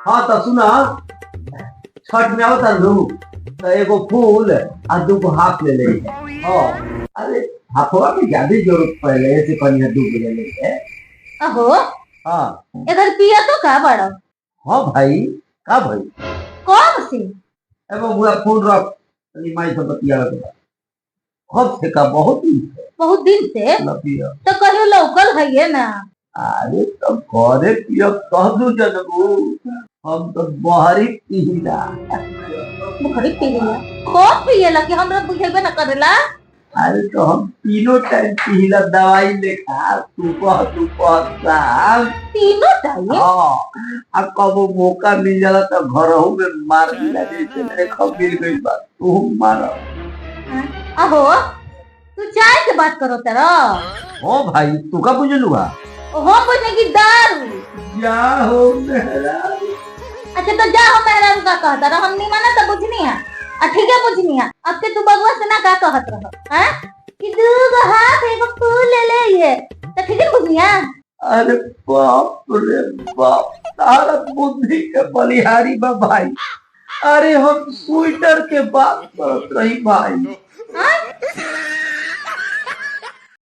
हाँ तो सुना, छठ में आवता लू तो एगो फूल आ दूगो हाथ ले ले। हाँ, अरे हाथवा में ज्यादा जरूरत पड़े ऐसे कन्या दूगो ले ले। अहो हाँ इधर पिया तो का बड़ा हाँ भाई, का भाई कौन सी एगो बुआ फूल रख तनी माई से बतिया लगे। कब से का बहुत दिन से बहुत दिन से लपिया। तो कहियो लोकल है ना। अरे तो घरे पिया कह दू जनबू, हम तो बाहरी पीला। बुखरी पी लिया कौन पिएला कि हमरा बुझेबे न करेला। अरे तो हम तीनों टाइम पीला दवाई लेखा, सुबह शाम। तीनों टाइम हाँ, अब कबो मौका मिल जाला तो घरों में मार दिला, जैसे मेरे खब मिल गई बात तू मारो। अहो तू चाय के बात करो तेरा। ओ भाई तू का बुझलू हा? हम बुझने की दारू। क्या हो मेरा? अच्छा तो जा हम मेहरारू का कहता रहा, हम नहीं माना तो बुझनी है। ठीक है बुझनी है। अब के तू बगुआ से ना का कहत रहो हैं कि दूगो हाथ एगो फूल ले ले ये तो ठीक है बुझनी है। अरे बाप रे बाप, तारा बुद्धि के बलिहारी बा भाई। अरे हम स्वेटर के बात करत रही भाई। हाँ